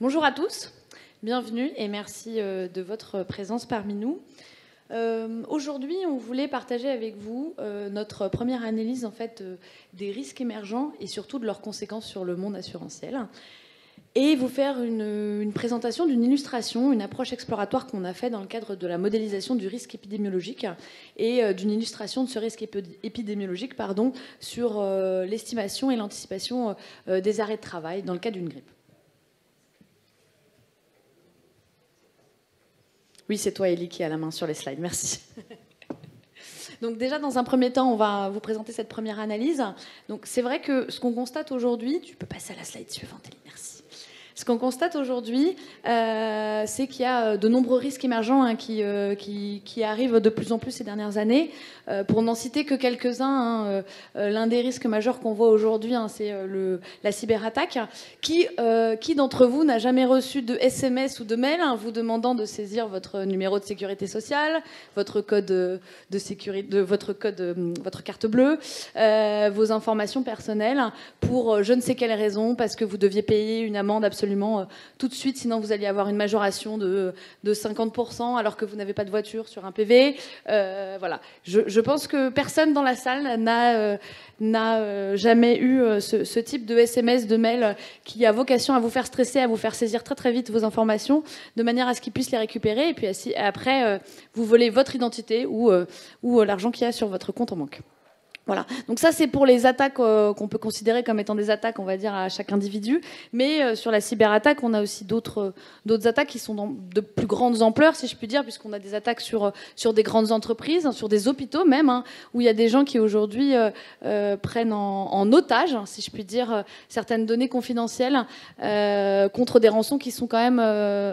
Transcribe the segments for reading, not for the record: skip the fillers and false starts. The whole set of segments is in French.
Bonjour à tous, bienvenue et merci de votre présence parmi nous. Aujourd'hui, on voulait partager avec vous notre première analyse en fait, des risques émergents et surtout de leurs conséquences sur le monde assurantiel. Et vous faire une présentation d'une illustration, une approche exploratoire qu'on a fait dans le cadre de la modélisation du risque épidémiologique et d'une illustration de ce risque épidémiologique sur l'estimation et l'anticipation des arrêts de travail dans le cas d'une grippe. Oui, c'est toi, Élie, qui a la main sur les slides. Merci. Donc déjà, dans un premier temps, on va vous présenter cette première analyse. Donc c'est vrai que ce qu'on constate aujourd'hui... Tu peux passer à la slide suivante, Élie, merci. Ce qu'on constate aujourd'hui, c'est qu'il y a de nombreux risques émergents qui arrivent de plus en plus ces dernières années. Pour n'en citer que quelques-uns, l'un des risques majeurs qu'on voit aujourd'hui, c'est la cyberattaque. Qui d'entre vous n'a jamais reçu de SMS ou de mail vous demandant de saisir votre numéro de sécurité sociale, votre code de sécurité, votre carte bleue, vos informations personnelles pour je ne sais quelle raison, parce que vous deviez payer une amende absolument tout de suite, sinon vous alliez avoir une majoration de 50% alors que vous n'avez pas de voiture sur un PV. Voilà. Je pense que personne dans la salle n'a jamais eu ce type de SMS, de mail qui a vocation à vous faire stresser, à vous faire saisir très très vite vos informations de manière à ce qu'ils puissent les récupérer et puis après vous volez votre identité ou l'argent qu'il y a sur votre compte en banque. Voilà. Donc ça, c'est pour les attaques qu'on peut considérer comme étant des attaques, on va dire, à chaque individu. Mais sur la cyberattaque, on a aussi d'autres attaques qui sont de plus grandes ampleurs, si je puis dire, puisqu'on a des attaques sur des grandes entreprises, sur des hôpitaux même, où il y a des gens qui aujourd'hui prennent en otage, si je puis dire, certaines données confidentielles contre des rançons qui sont quand même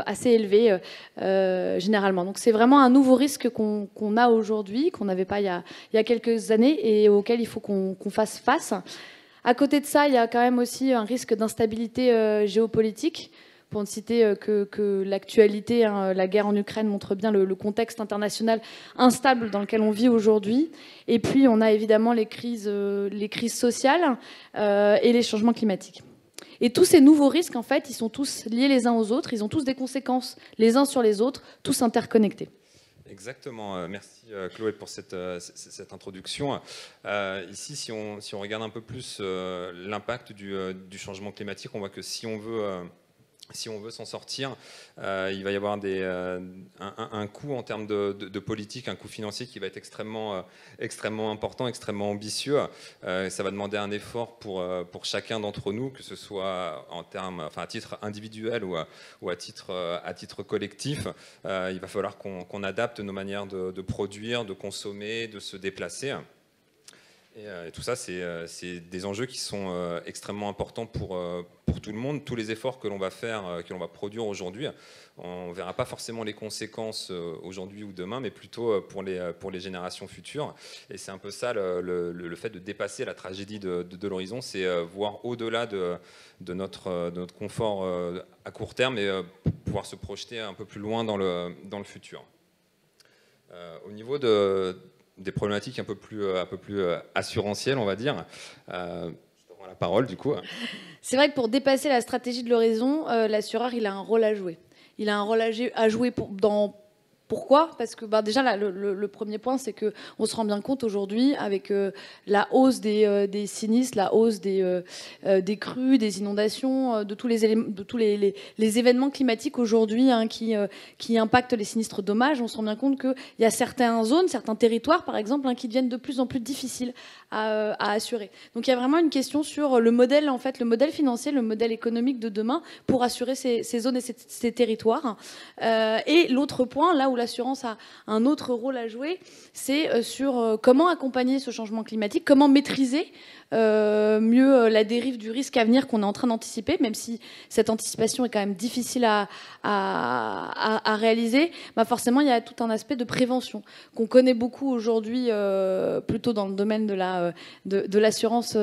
assez élevées généralement. Donc c'est vraiment un nouveau risque qu'on a aujourd'hui, qu'on n'avait pas il y a quelques années et auquel il faut qu'on fasse face. À côté de ça, il y a quand même aussi un risque d'instabilité géopolitique. Pour ne citer que l'actualité, la guerre en Ukraine montre bien le contexte international instable dans lequel on vit aujourd'hui. Et puis, on a évidemment les crises sociales et les changements climatiques. Et tous ces nouveaux risques, en fait, ils sont tous liés les uns aux autres. Ils ont tous des conséquences les uns sur les autres, tous interconnectés. Exactement. Merci Chloé pour cette introduction. Ici, si on regarde un peu plus l'impact du changement climatique, on voit que si on veut s'en sortir, il va y avoir un coût en termes de politique, un coût financier qui va être extrêmement important, extrêmement ambitieux. Ça va demander un effort pour chacun d'entre nous, que ce soit à titre individuel ou à titre collectif. Il va falloir qu'on adapte nos manières de produire, de consommer, de se déplacer. Et tout ça, c'est des enjeux qui sont extrêmement importants pour tout le monde. Tous les efforts que l'on va faire, que l'on va produire aujourd'hui, on ne verra pas forcément les conséquences aujourd'hui ou demain, mais plutôt pour les générations futures. Et c'est un peu ça le fait de dépasser la tragédie de l'horizon, c'est voir au-delà de notre confort à court terme et pouvoir se projeter un peu plus loin dans le futur. Au niveau des problématiques un peu plus assurantielles, on va dire. Je te rends la parole, du coup. C'est vrai que pour dépasser la stratégie de l'horizon, l'assureur, il a un rôle à jouer. Il a un rôle à jouer Pourquoi ? Parce que déjà, là, le premier point, c'est qu'on se rend bien compte aujourd'hui, avec la hausse des sinistres, la hausse des crues, des inondations, de tous les événements climatiques aujourd'hui qui impactent les sinistres dommages, on se rend bien compte qu'il y a certaines zones, certains territoires, par exemple, qui deviennent de plus en plus difficiles à assurer. Donc il y a vraiment une question sur le modèle financier, le modèle économique de demain pour assurer ces zones et ces territoires. Et l'autre point, là où l'assurance a un autre rôle à jouer, c'est sur comment accompagner ce changement climatique, comment maîtriser mieux la dérive du risque à venir qu'on est en train d'anticiper, même si cette anticipation est quand même difficile à réaliser. Forcément, il y a tout un aspect de prévention qu'on connaît beaucoup aujourd'hui, plutôt dans le domaine de l'assurance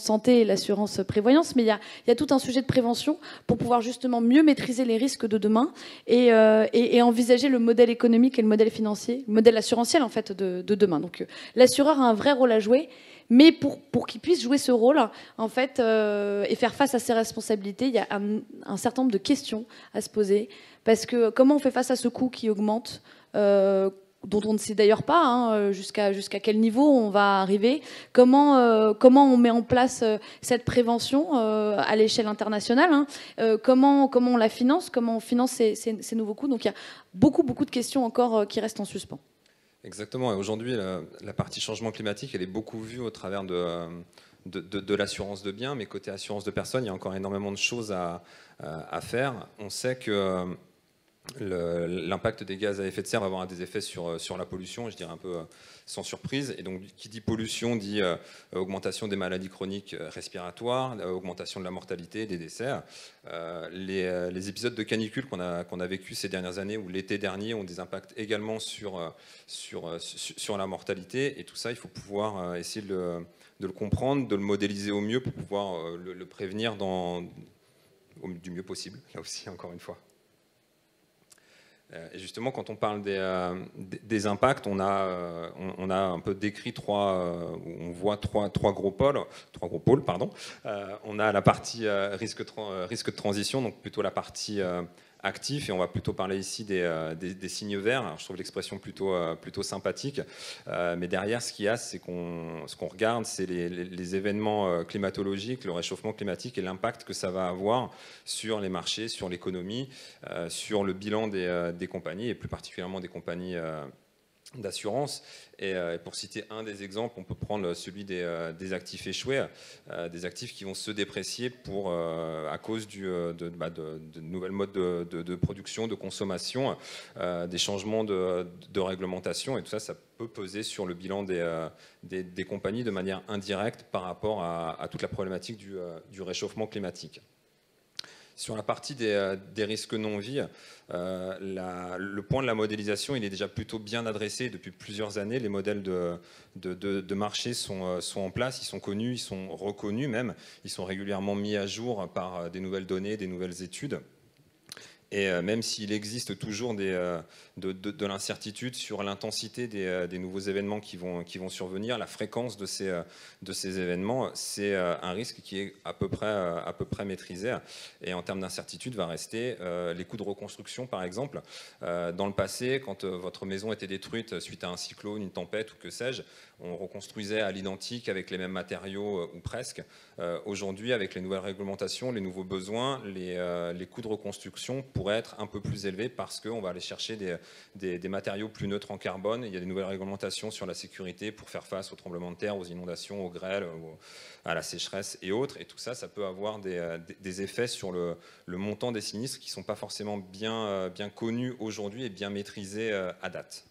santé et l'assurance prévoyance, mais il y a tout un sujet de prévention pour pouvoir justement mieux maîtriser les risques de demain et envisager le modèle économique et le modèle financier, le modèle assurantiel en fait de demain. Donc l'assureur a un vrai rôle à jouer, Mais pour qu'ils puissent jouer ce rôle, en fait, et faire face à ces responsabilités, il y a un certain nombre de questions à se poser. Parce que comment on fait face à ce coût qui augmente, dont on ne sait d'ailleurs pas jusqu'à quel niveau on va arriver. Comment on met en place cette prévention à l'échelle internationale, comment on la finance, comment on finance ces nouveaux coûts. Donc il y a beaucoup de questions encore qui restent en suspens. Exactement. Et aujourd'hui, la partie changement climatique, elle est beaucoup vue au travers de l'assurance de biens, mais côté assurance de personnes, il y a encore énormément de choses à faire. On sait que l'impact des gaz à effet de serre va avoir des effets sur la pollution, je dirais un peu sans surprise. Et donc, qui dit pollution dit augmentation des maladies chroniques respiratoires, augmentation de la mortalité, des décès. Les épisodes de canicule qu'on a vécu ces dernières années ou l'été dernier ont des impacts également sur la mortalité. Et tout ça, il faut pouvoir essayer de le comprendre, de le modéliser au mieux pour pouvoir le prévenir du mieux possible, là aussi, encore une fois. Et justement, quand on parle des impacts, on a un peu décrit on voit trois gros pôles. On a la partie risque de transition, donc plutôt la partie actif, et on va plutôt parler ici des signes verts. Alors, je trouve l'expression plutôt sympathique, mais derrière, ce qu'il y a, c'est ce qu'on regarde, c'est les événements climatologiques, le réchauffement climatique et l'impact que ça va avoir sur les marchés, sur l'économie, sur le bilan des compagnies, et plus particulièrement des compagnies d'assurance. Et pour citer un des exemples, on peut prendre celui des actifs échoués, des actifs qui vont se déprécier à cause de nouvelles modes de production, de consommation, des changements de réglementation, et tout ça, ça peut peser sur le bilan des compagnies de manière indirecte par rapport à toute la problématique du réchauffement climatique. Sur la partie des risques non-vie, le point de la modélisation, il est déjà plutôt bien adressé depuis plusieurs années. Les modèles de marché sont en place, ils sont connus, ils sont reconnus même. Ils sont régulièrement mis à jour par des nouvelles données, des nouvelles études. Et même s'il existe toujours de l'incertitude sur l'intensité des nouveaux événements qui vont survenir, la fréquence de ces événements, c'est un risque qui est à peu près maîtrisé. Et en termes d'incertitude, va rester les coûts de reconstruction, par exemple. Dans le passé, quand votre maison était détruite suite à un cyclone, une tempête ou que sais-je, on reconstruisait à l'identique avec les mêmes matériaux ou presque. Aujourd'hui, avec les nouvelles réglementations, les nouveaux besoins, les coûts de reconstruction pourraient être un peu plus élevés parce qu'on va aller chercher des matériaux plus neutres en carbone. Il y a des nouvelles réglementations sur la sécurité pour faire face aux tremblements de terre, aux inondations, aux grêles, à la sécheresse et autres. Et tout ça, ça peut avoir des effets sur le montant des sinistres qui ne sont pas forcément bien connus aujourd'hui et bien maîtrisés à date.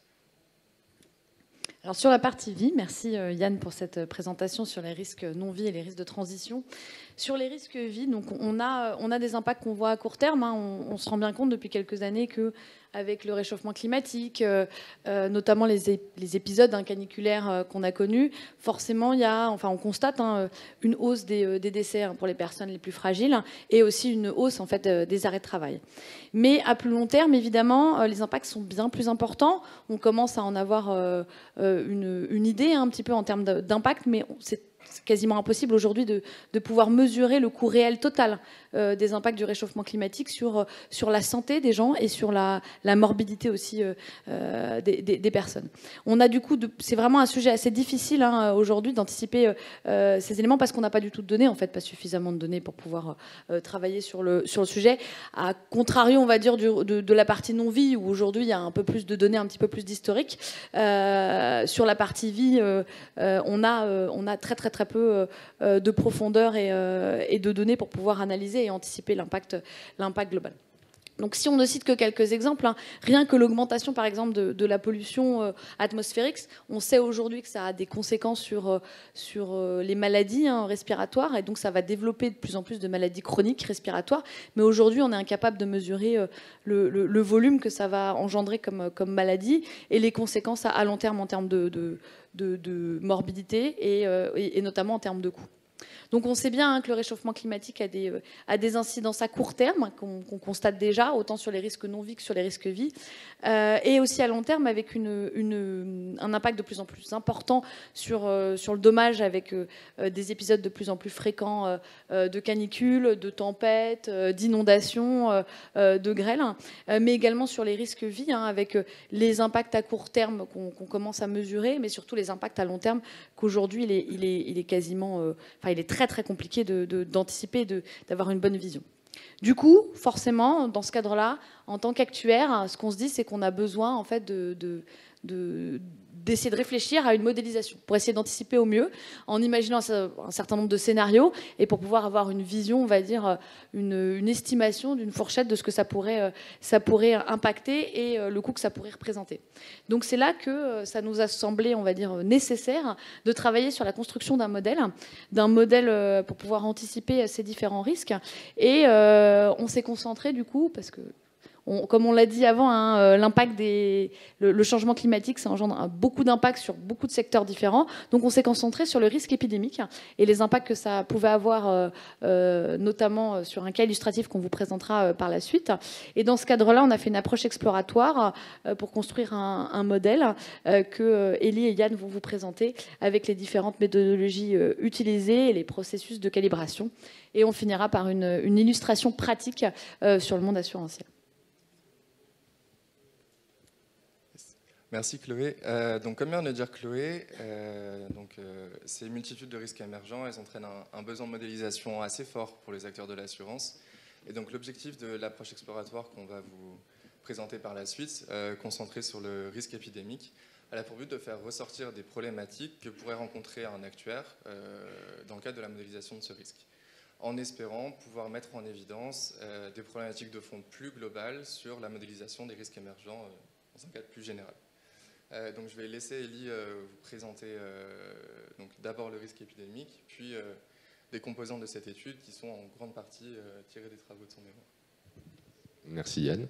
Alors sur la partie vie, merci Yann pour cette présentation sur les risques non-vie et les risques de transition. Sur les risques vie, donc on a des impacts qu'on voit à court terme. On se rend bien compte depuis quelques années que avec le réchauffement climatique, notamment les épisodes caniculaires qu'on a connus, forcément on constate une hausse des décès pour les personnes les plus fragiles et aussi une hausse en fait des arrêts de travail. Mais à plus long terme, évidemment, les impacts sont bien plus importants. On commence à en avoir une idée un petit peu en termes d'impact, mais c'est quasiment impossible aujourd'hui de pouvoir mesurer le coût réel total des impacts du réchauffement climatique sur la santé des gens et sur la morbidité aussi des personnes. On a du coup, c'est vraiment un sujet assez difficile aujourd'hui d'anticiper ces éléments parce qu'on n'a pas du tout de données, en fait, pas suffisamment de données pour pouvoir travailler sur le sujet. À contrario, on va dire, de la partie non-vie où aujourd'hui il y a un peu plus de données, un petit peu plus d'historique. Sur la partie vie, on a très peu de profondeur et de données pour pouvoir analyser et anticiper l'impact global. Donc si on ne cite que quelques exemples, rien que l'augmentation par exemple de la pollution atmosphérique, on sait aujourd'hui que ça a des conséquences sur les maladies respiratoires et donc ça va développer de plus en plus de maladies chroniques respiratoires. Mais aujourd'hui on est incapable de mesurer le volume que ça va engendrer comme maladie et les conséquences à long terme en termes de morbidité et notamment en termes de coûts. Donc on sait bien que le réchauffement climatique a des incidences à court terme qu'on constate déjà, autant sur les risques non-vie que sur les risques vie, et aussi à long terme avec un impact de plus en plus important sur le dommage avec des épisodes de plus en plus fréquents de canicules, de tempêtes, d'inondations, de grêle, mais également sur les risques vie, avec les impacts à court terme qu'on commence à mesurer, mais surtout les impacts à long terme qu'aujourd'hui il est quasiment, il est très compliqué d'anticiper, d'avoir une bonne vision. Du coup, forcément, dans ce cadre-là, en tant qu'actuaire, ce qu'on se dit, c'est qu'on a besoin en fait d'essayer de réfléchir à une modélisation pour essayer d'anticiper au mieux en imaginant un certain nombre de scénarios et pour pouvoir avoir une vision, on va dire, une estimation d'une fourchette de ce que ça pourrait impacter et le coût que ça pourrait représenter. Donc c'est là que ça nous a semblé, on va dire, nécessaire de travailler sur la construction d'un modèle pour pouvoir anticiper ces différents risques. Et on s'est concentré du coup, parce que comme on l'a dit avant, l'impact le changement climatique, ça engendre beaucoup d'impacts sur beaucoup de secteurs différents. Donc on s'est concentré sur le risque épidémique et les impacts que ça pouvait avoir, notamment sur un cas illustratif qu'on vous présentera par la suite. Et dans ce cadre-là, on a fait une approche exploratoire pour construire un modèle que Élie et Yann vont vous présenter avec les différentes méthodologies utilisées et les processus de calibration. Et on finira par une illustration pratique sur le monde assurantiel. Merci Chloé. Donc, comme vient de dire Chloé, ces multitudes de risques émergents, elles entraînent un besoin de modélisation assez fort pour les acteurs de l'assurance. Et donc l'objectif de l'approche exploratoire qu'on va vous présenter par la suite, concentrée sur le risque épidémique, elle a pour but de faire ressortir des problématiques que pourrait rencontrer un actuaire dans le cadre de la modélisation de ce risque, en espérant pouvoir mettre en évidence des problématiques de fond plus globales sur la modélisation des risques émergents dans un cadre plus général. Donc je vais laisser Élie vous présenter d'abord le risque épidémique, puis des composantes de cette étude qui sont en grande partie tirées des travaux de son mémoire. Merci Yann.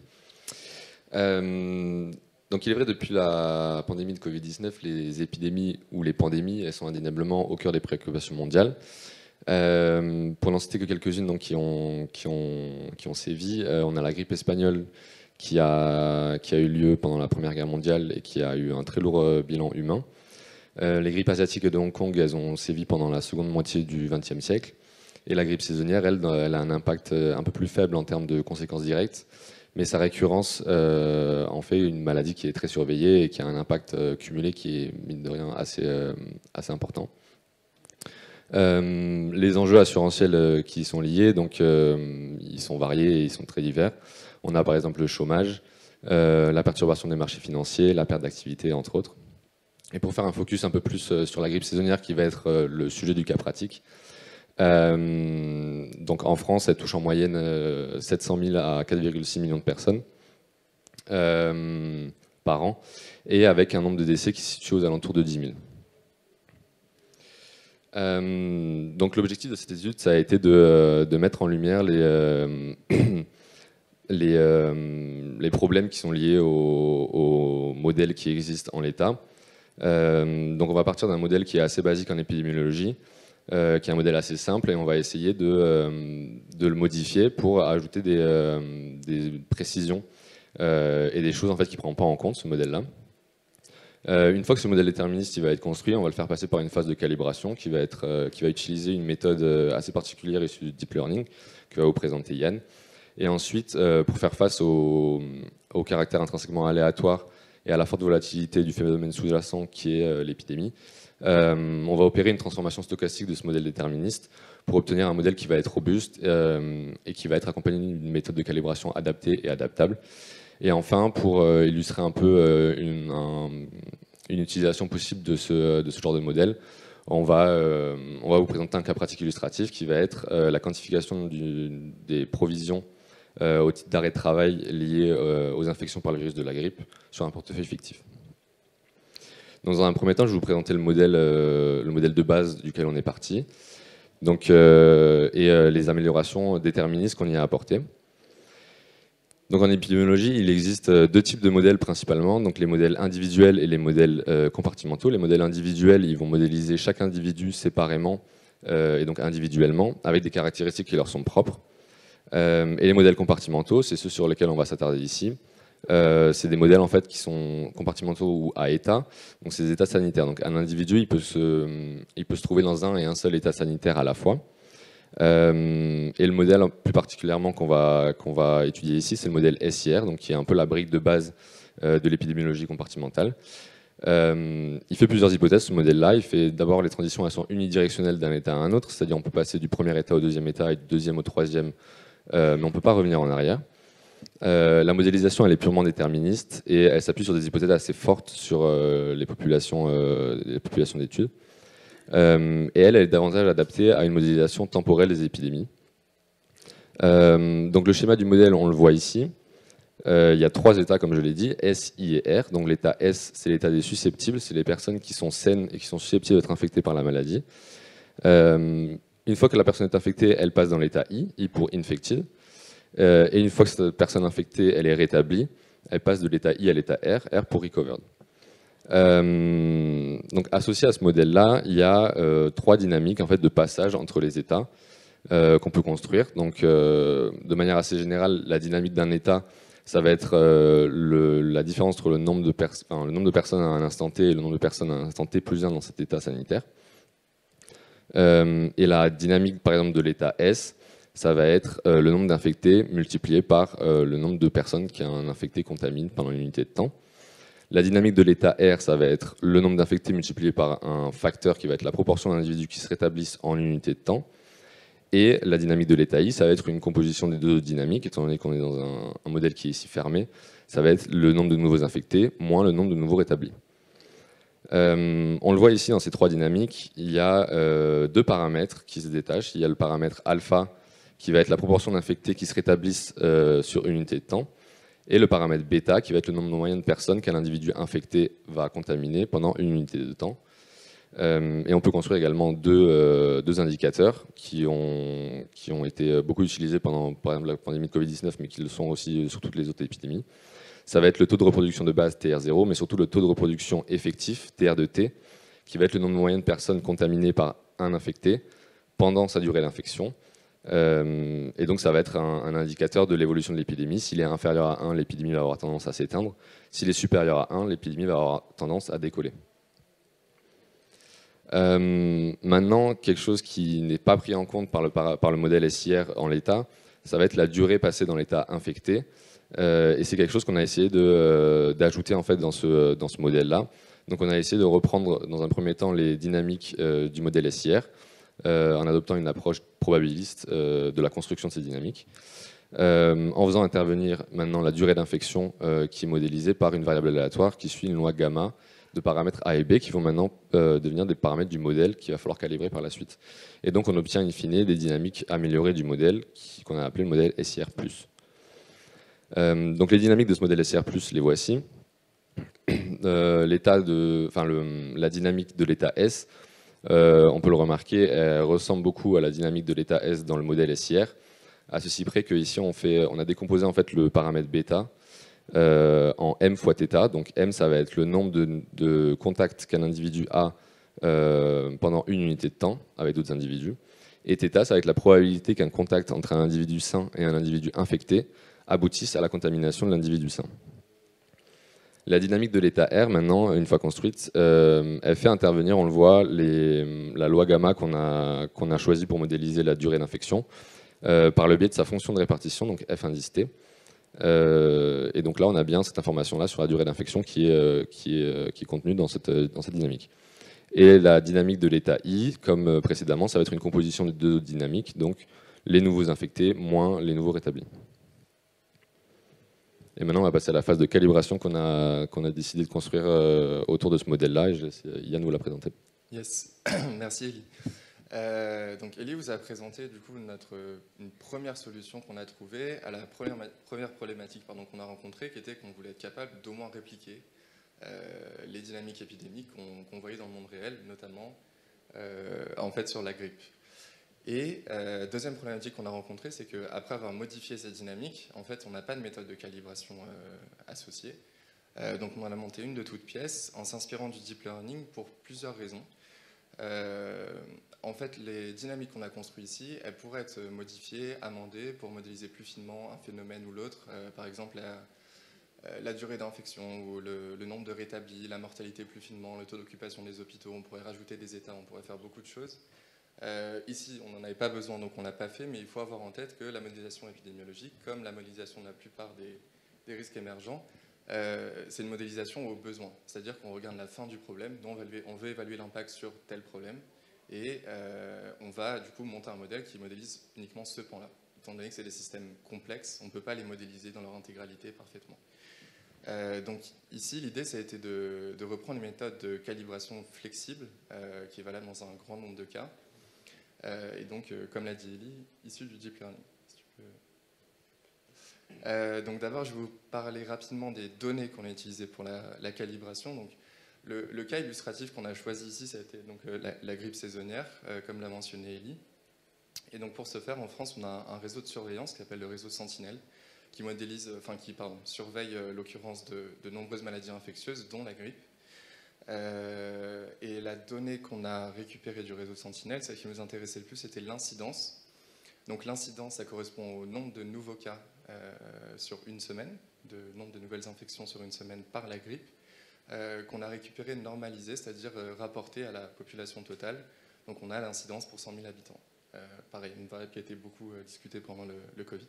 Donc il est vrai, depuis la pandémie de Covid-19, les épidémies ou les pandémies, elles sont indéniablement au cœur des préoccupations mondiales. Pour n'en citer que quelques-unes qui ont sévi, on a la grippe espagnole qui a eu lieu pendant la Première Guerre mondiale et qui a eu un très lourd bilan humain. Les grippes asiatiques de Hong Kong, elles ont sévi pendant la seconde moitié du XXe siècle. Et la grippe saisonnière, elle a un impact un peu plus faible en termes de conséquences directes, mais sa récurrence en fait une maladie qui est très surveillée et qui a un impact cumulé qui est, mine de rien, assez important. Les enjeux assurantiels qui y sont liés, donc ils sont variés et ils sont très divers. On a par exemple le chômage, la perturbation des marchés financiers, la perte d'activité, entre autres. Et pour faire un focus un peu plus sur la grippe saisonnière, qui va être le sujet du cas pratique, donc en France, elle touche en moyenne 700 000 à 4,6 millions de personnes par an, et avec un nombre de décès qui se situe aux alentours de 10 000. Donc l'objectif de cette étude, ça a été de mettre en lumière les problèmes qui sont liés au modèle qui existe en l'état. Donc on va partir d'un modèle qui est assez basique en épidémiologie, qui est un modèle assez simple, et on va essayer de le modifier pour ajouter des précisions et des choses en fait, qui ne prend pas en compte ce modèle-là. Une fois que ce modèle déterministe il va être construit, on va le faire passer par une phase de calibration qui va utiliser une méthode assez particulière issue du deep learning que va vous présenter Yann. Et ensuite, pour faire face au caractère intrinsèquement aléatoire et à la forte volatilité du phénomène sous-jacent qui est l'épidémie, on va opérer une transformation stochastique de ce modèle déterministe pour obtenir un modèle qui va être robuste et qui va être accompagné d'une méthode de calibration adaptée et adaptable. Et enfin, pour illustrer un peu une utilisation possible de ce genre de modèle, on va vous présenter un cas pratique illustratif qui va être la quantification des provisions au titre d'arrêt de travail liés aux infections par le virus de la grippe sur un portefeuille fictif. Dans un premier temps, je vais vous présenter le modèle de base duquel on est parti, donc, et les améliorations déterministes qu'on y a apportées. Donc en épidémiologie, il existe deux types de modèles principalement, donc les modèles individuels et les modèles compartimentaux. Les modèles individuels, ils vont modéliser chaque individu séparément et donc individuellement, avec des caractéristiques qui leur sont propres. Et les modèles compartimentaux, c'est ceux sur lesquels on va s'attarder ici. C'est des modèles en fait qui sont compartimentaux ou à état, donc c'est des états sanitaires. Donc un individu, il peut se trouver dans un et un seul état sanitaire à la fois. Et le modèle plus particulièrement qu'on va étudier ici, c'est le modèle SIR, donc qui est un peu la brique de base de l'épidémiologie compartimentale. Il fait plusieurs hypothèses, ce modèle-là. Il fait d'abord les transitions, elles sont unidirectionnelles d'un état à un autre, c'est-à-dire on peut passer du premier état au deuxième état et du deuxième au troisième, mais on ne peut pas revenir en arrière. La modélisation, elle est purement déterministe et elle s'appuie sur des hypothèses assez fortes sur les populations d'études. Et elle est davantage adaptée à une modélisation temporelle des épidémies. Donc le schéma du modèle, on le voit ici. Il y a 3 états, comme je l'ai dit, S, I et R. Donc l'état S, c'est l'état des susceptibles, c'est les personnes qui sont saines et qui sont susceptibles d'être infectées par la maladie. Une fois que la personne est infectée, elle passe dans l'état I pour infected. Et une fois que cette personne infectée, elle est rétablie, elle passe de l'état I à l'état R pour recovered. Donc associé à ce modèle-là, il y a 3 dynamiques en fait, de passage entre les états qu'on peut construire. Donc de manière assez générale, la dynamique d'un état, ça va être la différence entre le nombre de personnes à un instant T et le nombre de personnes à un instant T plus 1 dans cet état sanitaire. Et la dynamique, par exemple, de l'état S, ça va être le nombre d'infectés multiplié par le nombre de personnes qu'un infecté contamine pendant une unité de temps. La dynamique de l'état R, ça va être le nombre d'infectés multiplié par un facteur qui va être la proportion d'individus qui se rétablissent en une unité de temps. Et la dynamique de l'état I, ça va être une composition des 2 dynamiques, étant donné qu'on est dans un modèle qui est ici fermé. Ça va être le nombre de nouveaux infectés moins le nombre de nouveaux rétablis. On le voit ici dans ces 3 dynamiques, il y a 2 paramètres qui se détachent. Il y a le paramètre alpha, qui va être la proportion d'infectés qui se rétablissent sur une unité de temps, et le paramètre bêta, qui va être le nombre moyen de personnes qu'un individu infecté va contaminer pendant une unité de temps. Et on peut construire également deux indicateurs qui ont été beaucoup utilisés pendant, par exemple, la pandémie de Covid-19, mais qui le sont aussi sur toutes les autres épidémies. Ça va être le taux de reproduction de base TR0, mais surtout le taux de reproduction effectif TR de T, qui va être le nombre moyen de personnes contaminées par un infecté pendant sa durée d'infection. Et donc ça va être un indicateur de l'évolution de l'épidémie. S'il est inférieur à 1, l'épidémie va avoir tendance à s'éteindre. S'il est supérieur à 1, l'épidémie va avoir tendance à décoller. Maintenant, quelque chose qui n'est pas pris en compte par le modèle SIR en l'état, ça va être la durée passée dans l'état infecté. Et c'est quelque chose qu'on a essayé d'ajouter en fait dans ce modèle-là. Donc on a essayé de reprendre dans un premier temps les dynamiques du modèle SIR en adoptant une approche probabiliste de la construction de ces dynamiques, en faisant intervenir maintenant la durée d'infection qui est modélisée par une variable aléatoire qui suit une loi gamma de paramètres A et B qui vont maintenant devenir des paramètres du modèle qu'il va falloir calibrer par la suite. Et donc on obtient in fine des dynamiques améliorées du modèle qu'on a appelé le modèle SIR+. Donc les dynamiques de ce modèle SIR+, les voici. La dynamique de l'état S, on peut le remarquer, elle ressemble beaucoup à la dynamique de l'état S dans le modèle SIR, à ceci près qu'ici on a décomposé en fait le paramètre bêta en m fois θ. Donc m, ça va être le nombre de contacts qu'un individu a pendant une unité de temps avec d'autres individus. Et θ, ça va être la probabilité qu'un contact entre un individu sain et un individu infecté aboutisse à la contamination de l'individu sain. La dynamique de l'état R, maintenant, une fois construite, elle fait intervenir, on le voit, la loi gamma qu'on a choisie pour modéliser la durée d'infection par le biais de sa fonction de répartition, donc f indice t. Et donc là, on a bien cette information-là sur la durée d'infection qui est contenue dans cette dynamique. Et la dynamique de l'état I, comme précédemment, ça va être une composition de 2 dynamiques, donc les nouveaux infectés moins les nouveaux rétablis. Et maintenant, on va passer à la phase de calibration qu'on a décidé de construire autour de ce modèle-là, et je laisse Yann vous la présenter. Yes, merci Elie. Donc Elie vous a présenté du coup une première solution qu'on a trouvée à la première problématique qu'on a rencontrée, qui était qu'on voulait être capable d'au moins répliquer les dynamiques épidémiques qu'on voyait dans le monde réel, notamment en fait sur la grippe. Et deuxième problématique qu'on a rencontrée, c'est qu'après avoir modifié cette dynamique, en fait, on n'a pas de méthode de calibration associée. Donc on en a monté une de toutes pièces en s'inspirant du deep learning pour plusieurs raisons. En fait, les dynamiques qu'on a construites ici, elles pourraient être modifiées, amendées pour modéliser plus finement un phénomène ou l'autre. Par exemple, la durée d'infection ou le nombre de rétablis, la mortalité plus finement, le taux d'occupation des hôpitaux. On pourrait rajouter des états, on pourrait faire beaucoup de choses. Ici, on n'en avait pas besoin, donc on ne l'a pas fait, mais il faut avoir en tête que la modélisation épidémiologique, comme la modélisation de la plupart des risques émergents, c'est une modélisation au besoin. C'est-à-dire qu'on regarde la fin du problème, donc on veut évaluer l'impact sur tel problème, et on va du coup monter un modèle qui modélise uniquement ce point-là. Étant donné que c'est des systèmes complexes, on ne peut pas les modéliser dans leur intégralité parfaitement. Donc ici, l'idée, ça a été de reprendre une méthode de calibration flexible qui est valable dans un grand nombre de cas. Et donc, comme l'a dit Ellie, issue du deep learning. Si tu peux. Donc d'abord, je vais vous parler rapidement des données qu'on a utilisées pour la calibration. Donc, le cas illustratif qu'on a choisi ici, ça a été donc, la grippe saisonnière, comme l'a mentionné Ellie. Et donc pour ce faire, en France, on a un réseau de surveillance qui s'appelle le réseau Sentinelle, qui surveille l'occurrence de nombreuses maladies infectieuses, dont la grippe. Et la donnée qu'on a récupérée du réseau Sentinelle, celle qui nous intéressait le plus, c'était l'incidence. Donc l'incidence, ça correspond au nombre de nouveaux cas sur une semaine, nombre de nouvelles infections sur une semaine par la grippe, qu'on a récupéré normalisé, c'est-à-dire rapporté à la population totale. Donc on a l'incidence pour 100 000 habitants. Pareil, une variable qui a été beaucoup discutée pendant le Covid.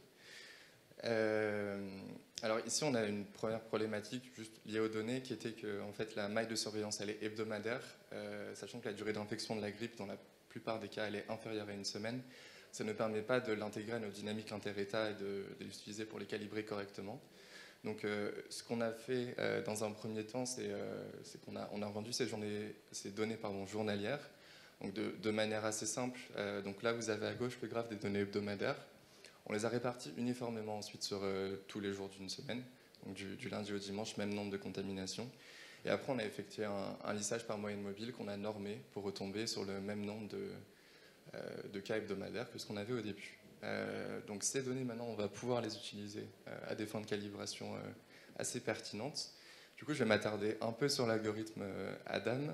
Alors ici, on a une première problématique juste liée aux données qui était que en fait, la maille de surveillance elle est hebdomadaire, sachant que la durée d'infection de la grippe, dans la plupart des cas, elle est inférieure à une semaine. Ça ne permet pas de l'intégrer à nos dynamiques inter-États et de l'utiliser pour les calibrer correctement. Donc ce qu'on a fait dans un premier temps, c'est qu'on a rendu ces données journalières, donc de manière assez simple. Donc là, vous avez à gauche le graphe des données hebdomadaires. On les a répartis uniformément ensuite sur tous les jours d'une semaine, donc du lundi au dimanche, même nombre de contaminations. Et après, on a effectué un lissage par moyenne mobile qu'on a normé pour retomber sur le même nombre de cas hebdomadaires que ce qu'on avait au début. Donc ces données, maintenant, on va pouvoir les utiliser à des fins de calibration assez pertinentes. Du coup, je vais m'attarder un peu sur l'algorithme ADAM,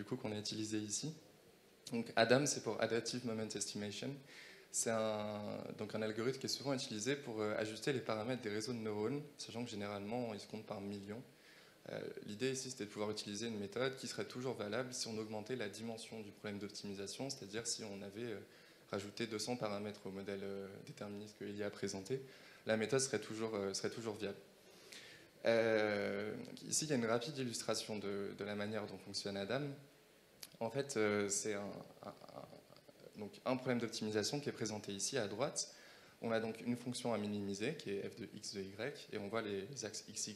qu'on a utilisé ici. Donc ADAM, c'est pour Adaptive Moment Estimation. C'est un algorithme qui est souvent utilisé pour ajuster les paramètres des réseaux de neurones, sachant que généralement, ils se comptent par millions. L'idée ici, c'était de pouvoir utiliser une méthode qui serait toujours valable si on augmentait la dimension du problème d'optimisation, c'est-à-dire si on avait rajouté 200 paramètres au modèle déterministe que Elie a présenté, la méthode serait toujours viable. Ici, il y a une rapide illustration de la manière dont fonctionne ADAM. En fait, c'est donc un problème d'optimisation qui est présenté ici à droite. On a donc une fonction à minimiser qui est f de x de y et on voit les axes x, y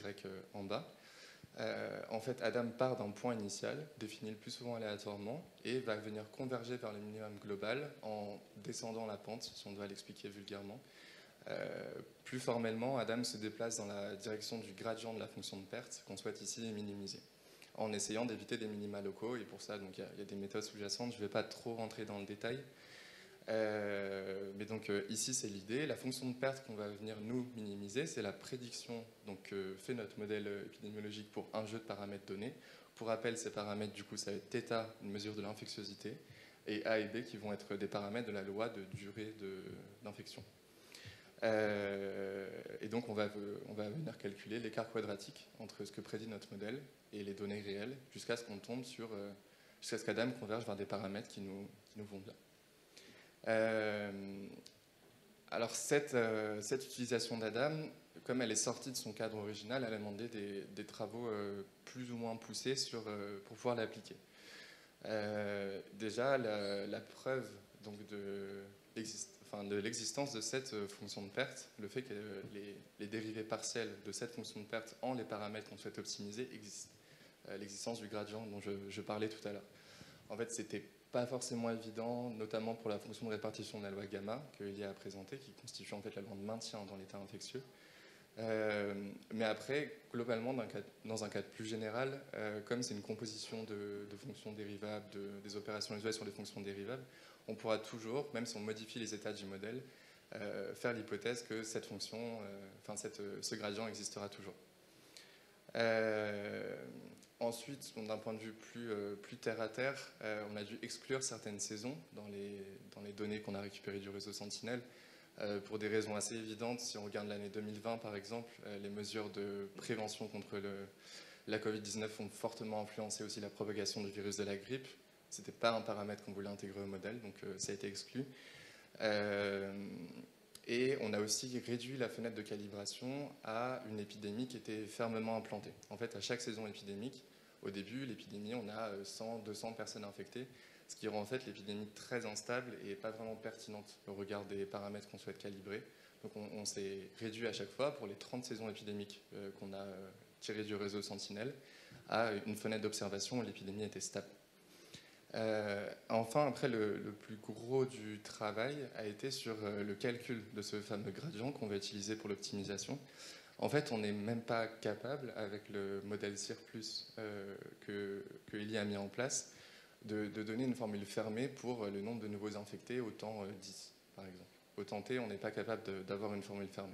en bas. En fait, Adam part d'un point initial, défini le plus souvent aléatoirement, et va venir converger vers le minimum global en descendant la pente, si on doit l'expliquer vulgairement. Plus formellement, Adam se déplace dans la direction du gradient de la fonction de perte qu'on souhaite ici minimiser, en essayant d'éviter des minima locaux. Et pour ça, il y a des méthodes sous-jacentes. Je ne vais pas trop rentrer dans le détail. Mais donc ici, c'est l'idée. La fonction de perte qu'on va venir nous minimiser, c'est la prédiction que fait notre modèle épidémiologique pour un jeu de paramètres donnés. Pour rappel, ces paramètres, du coup, ça va être θ, une mesure de l'infectiosité, et A et B qui vont être des paramètres de la loi de durée d'infection. Et donc, on va venir calculer l'écart quadratique entre ce que prédit notre modèle et les données réelles, jusqu'à ce qu'on tombe jusqu'à ce qu'Adam converge vers des paramètres qui nous vont bien. Alors cette utilisation d'Adam, comme elle est sortie de son cadre original, elle a demandé des travaux plus ou moins poussés pour pouvoir l'appliquer. Déjà, la preuve donc, de l'existence de cette fonction de perte, le fait que les dérivés partiels de cette fonction de perte en les paramètres qu'on souhaite optimiser existent. L'existence du gradient dont je parlais tout à l'heure. En fait, c'était pas forcément évident, notamment pour la fonction de répartition de la loi gamma que Elie a présentée, qui constitue en fait la loi de maintien dans l'état infectieux. Mais après, globalement, dans un cadre plus général, comme c'est une composition de fonctions dérivables, des opérations usuelles sur des fonctions dérivables, on pourra toujours, même si on modifie les états du modèle, faire l'hypothèse que cette fonction, ce gradient existera toujours. Ensuite, d'un point de vue plus terre à terre, on a dû exclure certaines saisons dans les données qu'on a récupérées du réseau Sentinel pour des raisons assez évidentes. Si on regarde l'année 2020 par exemple, les mesures de prévention contre la Covid-19 ont fortement influencé aussi la propagation du virus de la grippe. Ce n'était pas un paramètre qu'on voulait intégrer au modèle, donc ça a été exclu. Et on a aussi réduit la fenêtre de calibration à une épidémie qui était fermement implantée. En fait, à chaque saison épidémique, au début, l'épidémie, on a 100, 200 personnes infectées, ce qui rend en fait l'épidémie très instable et pas vraiment pertinente au regard des paramètres qu'on souhaite calibrer. Donc on s'est réduit à chaque fois, pour les 30 saisons épidémiques qu'on a tirées du réseau Sentinel, à une fenêtre d'observation où l'épidémie était stable. Enfin, après, le plus gros du travail a été sur le calcul de ce fameux gradient qu'on va utiliser pour l'optimisation. En fait, on n'est même pas capable, avec le modèle CIR+, que Eli a mis en place, de donner une formule fermée pour le nombre de nouveaux infectés au temps 10, par exemple. Au temps t, on n'est pas capable d'avoir une formule fermée.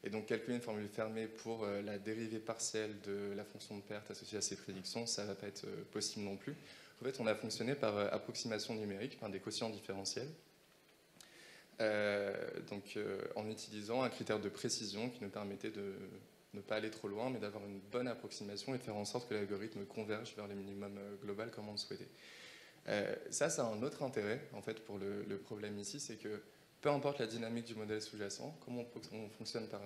Et donc, calculer une formule fermée pour la dérivée partielle de la fonction de perte associée à ces prédictions, ça ne va pas être possible non plus. En fait, on a fonctionné par approximation numérique, par des quotients différentiels. En utilisant un critère de précision qui nous permettait de ne pas aller trop loin, mais d'avoir une bonne approximation et de faire en sorte que l'algorithme converge vers le minimum global comme on le souhaitait. Ça a un autre intérêt en fait, pour le problème ici, c'est que peu importe la dynamique du modèle sous-jacent, comme on fonctionne par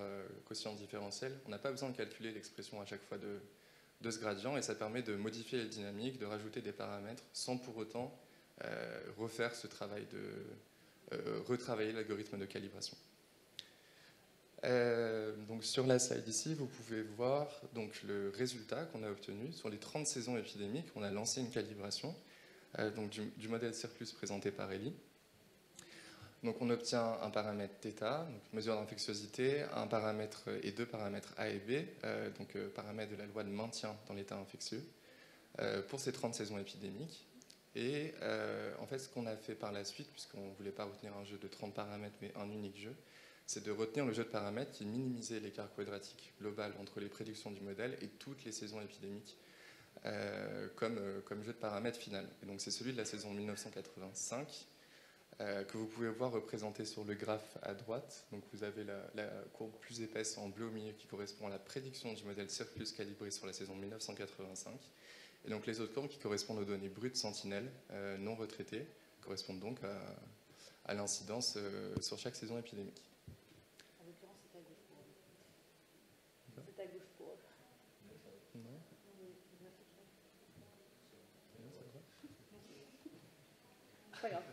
quotient différentiel, on n'a pas besoin de calculer l'expression à chaque fois de ce gradient, et ça permet de modifier les dynamiques, de rajouter des paramètres, sans pour autant refaire ce travail retravailler l'algorithme de calibration. Donc sur la slide ici, vous pouvez voir donc, le résultat qu'on a obtenu. Sur les 30 saisons épidémiques, on a lancé une calibration donc du modèle CIR+, présenté par Eli. Donc on obtient un paramètre θ, donc mesure d'infectiosité, un paramètre et deux paramètres A et B, donc paramètres de la loi de maintien dans l'état infectieux, pour ces 30 saisons épidémiques. Et en fait, ce qu'on a fait par la suite, puisqu'on ne voulait pas retenir un jeu de 30 paramètres, mais un unique jeu, c'est de retenir le jeu de paramètres qui minimisait l'écart quadratique global entre les prédictions du modèle et toutes les saisons épidémiques comme jeu de paramètres final. Et donc c'est celui de la saison 1985 que vous pouvez voir représenté sur le graphe à droite. Donc vous avez la courbe plus épaisse en bleu au milieu qui correspond à la prédiction du modèle CIR+ calibré sur la saison 1985. Et donc les autres courbes qui correspondent aux données brutes Sentinel non retraitées correspondent donc à l'incidence sur chaque saison épidémique. En l'occurrence, c'est à gauche pour eux. C'est à gauche pour eux. Non. Pas grave.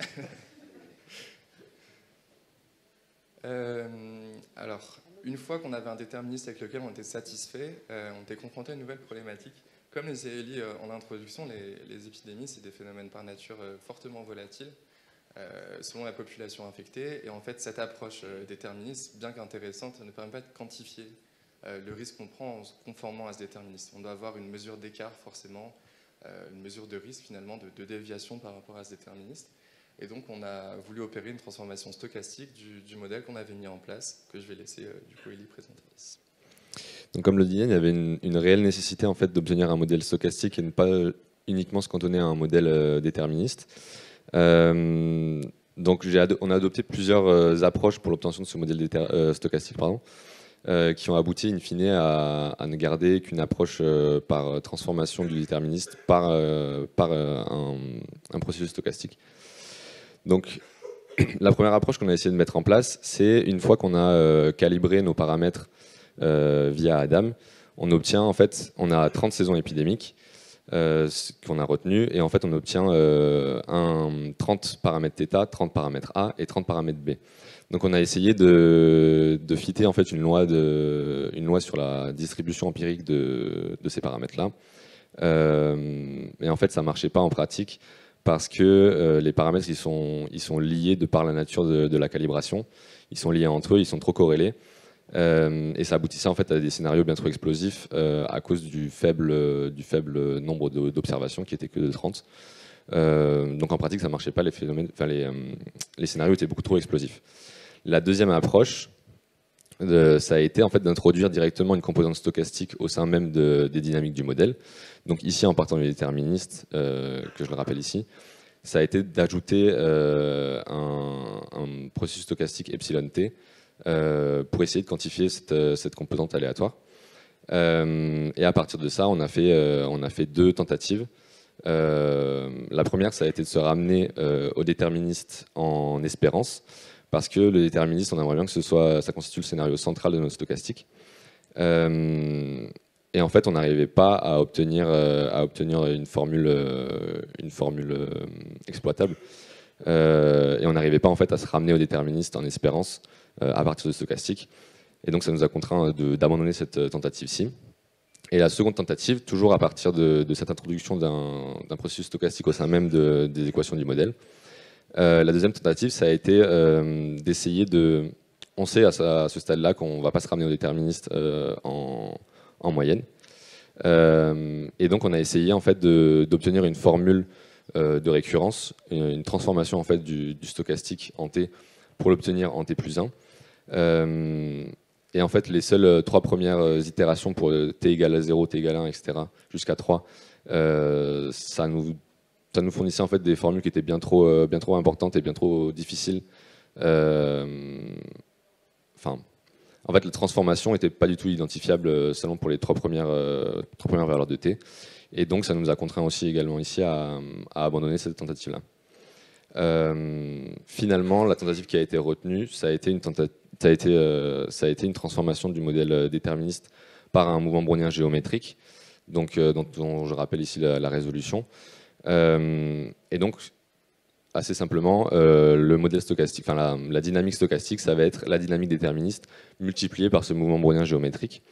Alors, une fois qu'on avait un déterministe avec lequel on était satisfait, on était confronté à une nouvelle problématique. Comme les Eli en introduction, les épidémies, c'est des phénomènes par nature fortement volatiles selon la population infectée. Et en fait, cette approche déterministe, bien qu'intéressante, ne permet pas de quantifier le risque qu'on prend en se conformant à ce déterministe. On doit avoir une mesure d'écart, forcément, une mesure de risque, finalement, de déviation par rapport à ce déterministe. Et donc, on a voulu opérer une transformation stochastique du modèle qu'on avait mis en place, que je vais laisser du coup Eli présenter ici. Donc, comme le dit Yann, il y avait une réelle nécessité en fait, d'obtenir un modèle stochastique et ne pas uniquement se cantonner à un modèle déterministe. Donc, on a adopté plusieurs approches pour l'obtention de ce modèle stochastique, qui ont abouti in fine à ne garder qu'une approche par transformation du déterministe par un processus stochastique. Donc, la première approche qu'on a essayé de mettre en place, c'est une fois qu'on a calibré nos paramètres via Adam, on obtient en fait, on a 30 saisons épidémiques qu'on a retenues et en fait on obtient 30 paramètres θ, 30 paramètres A et 30 paramètres B. Donc on a essayé de fitter en fait une loi sur la distribution empirique de ces paramètres-là. Et en fait ça marchait pas en pratique parce que les paramètres ils sont liés de par la nature de la calibration. Ils sont liés entre eux, ils sont trop corrélés. Et ça aboutissait en fait à des scénarios bien trop explosifs à cause du faible nombre d'observations qui était que de 30. Donc en pratique ça marchait pas, les scénarios étaient beaucoup trop explosifs. La deuxième approche ça a été en fait d'introduire directement une composante stochastique au sein même des dynamiques du modèle. Donc ici, en partant du déterministe, que je le rappelle ici, ça a été d'ajouter un processus stochastique epsilon t pour essayer de quantifier cette composante aléatoire. Et à partir de ça, on a fait 2 tentatives. La première, ça a été de se ramener au déterministe en espérance, parce que le déterministe, on aimerait bien que ça constitue le scénario central de notre stochastique. Et en fait, on n'arrivait pas à obtenir une formule exploitable. Et on n'arrivait pas en fait à se ramener au déterministe en espérance à partir de stochastique. Et donc ça nous a contraint d'abandonner cette tentative-ci. Et la seconde tentative, toujours à partir de cette introduction d'un processus stochastique au sein même des équations du modèle. La deuxième tentative, ça a été d'essayer de... On sait à ce stade-là qu'on ne va pas se ramener au déterministe en moyenne. Et donc on a essayé en fait d'obtenir une formule de récurrence, une transformation en fait du stochastique en t pour l'obtenir en t plus 1. Et en fait, les seules 3 premières itérations pour t égale à 0, t égale à 1, etc., jusqu'à 3, ça nous fournissait en fait des formules qui étaient bien trop importantes et bien trop difficiles. En fait, la transformation n'était pas du tout identifiable seulement pour les 3 premières valeurs de t. Et donc, ça nous a contraint aussi également ici à abandonner cette tentative-là. Finalement, la tentative qui a été retenue, ça a été une transformation du modèle déterministe par un mouvement brownien géométrique, donc, dont je rappelle ici la résolution. Et donc, assez simplement, le modèle stochastique, la dynamique stochastique, ça va être la dynamique déterministe multipliée par ce mouvement brownien géométrique,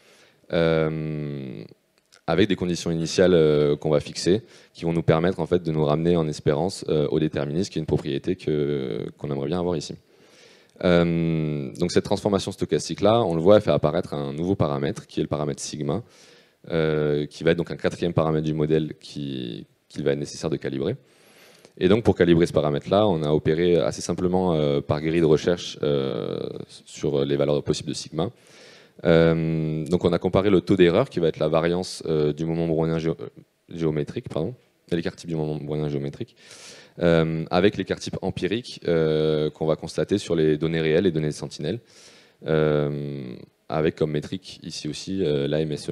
avec des conditions initiales qu'on va fixer, qui vont nous permettre en fait de nous ramener en espérance au déterministe, qui est une propriété qu'on aimerait bien avoir ici. Donc cette transformation stochastique-là, on le voit, elle fait apparaître un nouveau paramètre, qui est le paramètre sigma, qui va être donc un 4e paramètre du modèle qu'il va être nécessaire de calibrer. Et donc pour calibrer ce paramètre-là, on a opéré assez simplement par grille de recherche sur les valeurs possibles de sigma. Donc on a comparé le taux d'erreur, qui va être la variance du moment brownien géométrique, l'écart type du moment brownien géométrique, avec l'écart type empirique qu'on va constater sur les données réelles et données de sentinelle, avec comme métrique ici aussi la MSE.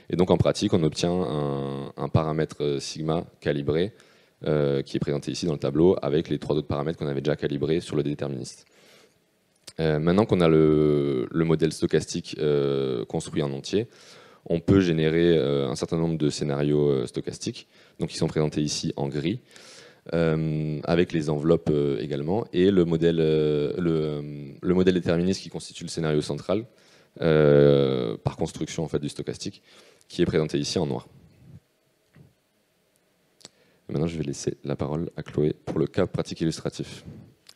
Et donc en pratique, on obtient un paramètre sigma calibré qui est présenté ici dans le tableau, avec les 3 autres paramètres qu'on avait déjà calibrés sur le déterministe. Maintenant qu'on a le modèle stochastique construit en entier, on peut générer un certain nombre de scénarios stochastiques, donc qui sont présentés ici en gris, avec les enveloppes également, et le modèle déterministe qui constitue le scénario central, par construction en fait, du stochastique, qui est présenté ici en noir. Et maintenant, je vais laisser la parole à Chloé pour le cas pratique illustratif.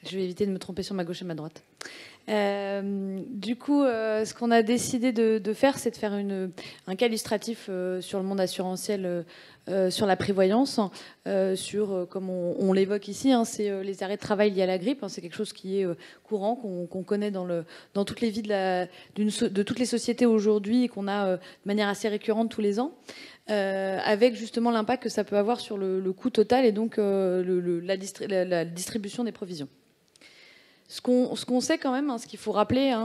Je vais éviter de me tromper sur ma gauche et ma droite. Du coup, ce qu'on a décidé de faire, c'est de faire un cas illustratif sur le monde assurantiel, sur la prévoyance, comme on l'évoque ici, c'est les arrêts de travail liés à la grippe. C'est quelque chose qui est courant, qu'on connaît dans toutes les vies de toutes les sociétés aujourd'hui et qu'on a de manière assez récurrente tous les ans. Avec justement l'impact que ça peut avoir sur le coût total et donc la distribution des provisions. Ce qu'on sait quand même, ce qu'il faut rappeler,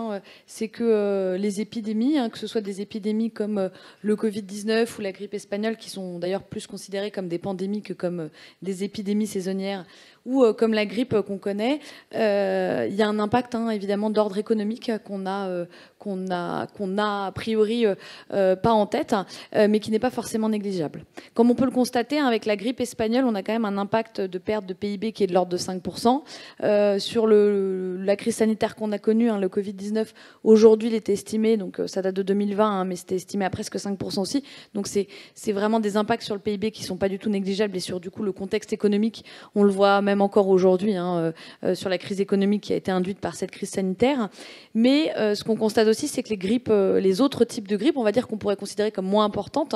c'est que les épidémies, que ce soit des épidémies comme le Covid-19 ou la grippe espagnole, qui sont d'ailleurs plus considérées comme des pandémies que comme des épidémies saisonnières, ou comme la grippe qu'on connaît, il y a un impact évidemment d'ordre économique qu'on a a priori pas en tête, mais qui n'est pas forcément négligeable. Comme on peut le constater, avec la grippe espagnole, on a quand même un impact de perte de PIB qui est de l'ordre de 5%. Sur la crise sanitaire qu'on a connue, le Covid-19, aujourd'hui, il était estimé, donc ça date de 2020, mais c'était estimé à presque 5% aussi. Donc c'est vraiment des impacts sur le PIB qui ne sont pas du tout négligeables et sur du coup le contexte économique, on le voit même même encore aujourd'hui, hein, sur la crise économique qui a été induite par cette crise sanitaire. Mais ce qu'on constate aussi, c'est que les grippes, les autres types de grippes, on va dire qu'on pourrait considérer comme moins importantes,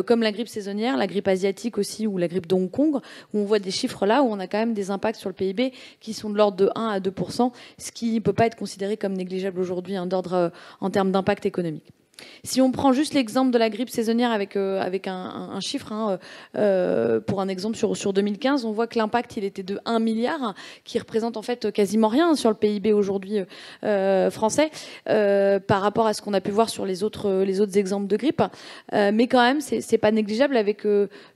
comme la grippe saisonnière, la grippe asiatique aussi, ou la grippe de Hong Kong, où on voit des chiffres là où on a quand même des impacts sur le PIB qui sont de l'ordre de 1 à 2%, ce qui ne peut pas être considéré comme négligeable aujourd'hui, hein, d'ordre en termes d'impact économique. Si on prend juste l'exemple de la grippe saisonnière avec un chiffre, hein, pour un exemple sur 2015, on voit que l'impact il était de 1 milliard, qui représente en fait quasiment rien sur le PIB aujourd'hui français, par rapport à ce qu'on a pu voir sur les autres exemples de grippe. Mais quand même, c'est pas négligeable, avec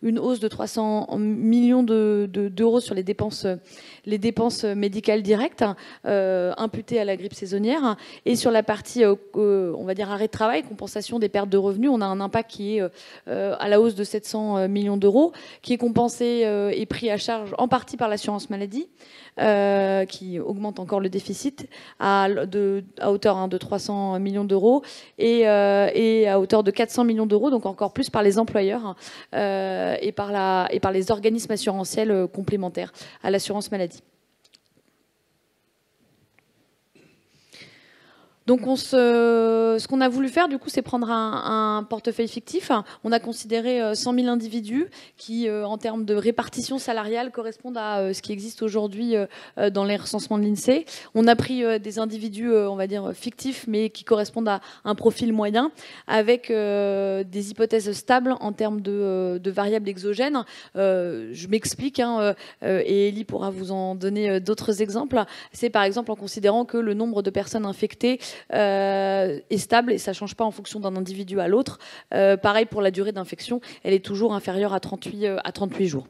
une hausse de 300 millions d'euros sur les dépenses médicales directes imputées à la grippe saisonnière. Et sur la partie, on va dire, arrêt de travail, compensation des pertes de revenus, on a un impact qui est à la hausse de 700 millions d'euros, qui est compensé et pris à charge en partie par l'assurance maladie, qui augmente encore le déficit à hauteur de 300 millions d'euros et à hauteur de 400 millions d'euros, donc encore plus par les employeurs et par les organismes assurantiels complémentaires à l'assurance maladie. Donc ce qu'on a voulu faire, du coup, c'est prendre un portefeuille fictif. On a considéré 100 000 individus qui, en termes de répartition salariale, correspondent à ce qui existe aujourd'hui dans les recensements de l'INSEE. On a pris des individus, on va dire, fictifs, mais qui correspondent à un profil moyen, avec des hypothèses stables en termes de variables exogènes. Je m'explique, hein, et Elie pourra vous en donner d'autres exemples. C'est par exemple en considérant que le nombre de personnes infectées est stable et ça ne change pas en fonction d'un individu à l'autre. Pareil pour la durée d'infection, elle est toujours inférieure à 38 jours.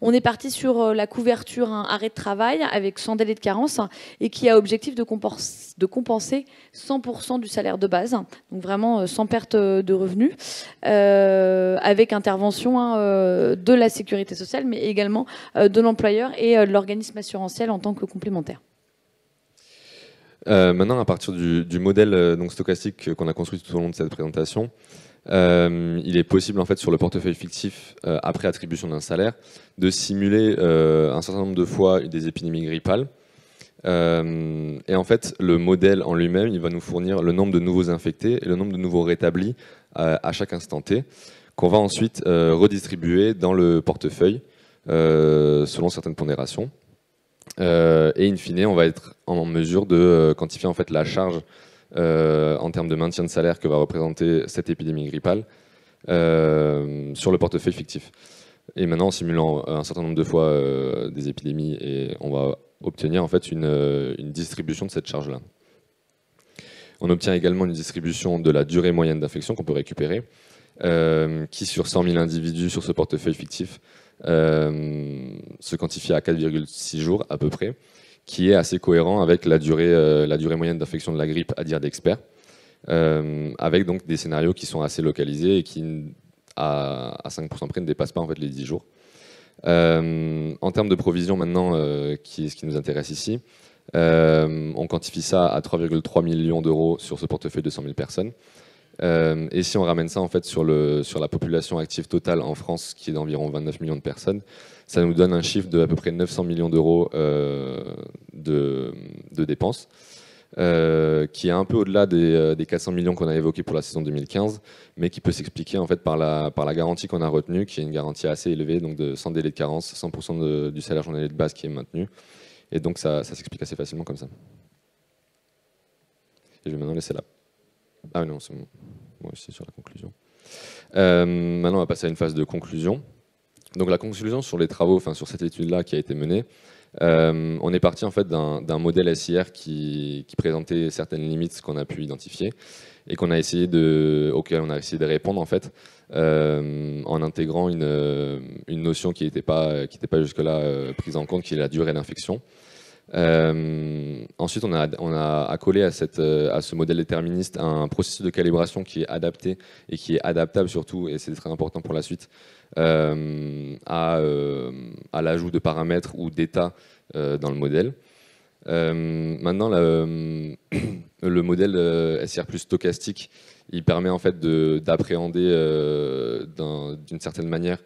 On est parti sur la couverture arrêt de travail avec 100 délais de carence et qui a objectif de compenser 100% du salaire de base, donc vraiment sans perte de revenus, avec intervention de la sécurité sociale, mais également de l'employeur et de l'organisme assurantiel en tant que complémentaire. Maintenant, à partir du modèle donc stochastique qu'on a construit tout au long de cette présentation, il est possible en fait sur le portefeuille fictif, après attribution d'un salaire, de simuler un certain nombre de fois des épidémies grippales. Et en fait, le modèle en lui-même, il va nous fournir le nombre de nouveaux infectés et le nombre de nouveaux rétablis à chaque instant T, qu'on va ensuite redistribuer dans le portefeuille selon certaines pondérations. Et in fine, on va être en mesure de quantifier en fait la charge en termes de maintien de salaire que va représenter cette épidémie grippale sur le portefeuille fictif. Et maintenant, en simulant un certain nombre de fois des épidémies, et on va obtenir en fait une distribution de cette charge-là. On obtient également une distribution de la durée moyenne d'infection qu'on peut récupérer, qui sur 100 000 individus sur ce portefeuille fictif se quantifie à 4,6 jours à peu près, qui est assez cohérent avec la durée moyenne d'infection de la grippe à dire d'experts, avec donc des scénarios qui sont assez localisés et qui, à 5% près, ne dépassent pas en fait les 10 jours. En termes de provision maintenant, qui est ce qui nous intéresse ici, on quantifie ça à 3,3 millions d'euros sur ce portefeuille de 100 000 personnes. Et si on ramène ça en fait sur la population active totale en France, qui est d'environ 29 millions de personnes, ça nous donne un chiffre de à peu près 900 millions d'euros de dépenses, qui est un peu au-delà des 400 millions qu'on a évoqués pour la saison 2015, mais qui peut s'expliquer en fait par la garantie qu'on a retenue, qui est une garantie assez élevée, donc de 100 délais de carence, 100% du salaire journalier de base qui est maintenu, et donc ça s'explique assez facilement comme ça. Et je vais maintenant laisser là. Ah non, c'est bon. Moi aussi sur la conclusion. Maintenant, on va passer à une phase de conclusion. Donc la conclusion sur les travaux, enfin sur cette étude-là qui a été menée, on est parti en fait d'un modèle SIR qui présentait certaines limites qu'on a pu identifier et auquel on a essayé de répondre en fait en intégrant une notion qui n'était pas jusque-là prise en compte, qui est la durée d'infection. Ensuite, on a accolé à ce modèle déterministe un processus de calibration qui est adapté et qui est adaptable surtout, et c'est très important pour la suite, à l'ajout de paramètres ou d'états dans le modèle. Maintenant, le modèle SIR plus stochastique, il permet en fait d'appréhender d'une certaine manière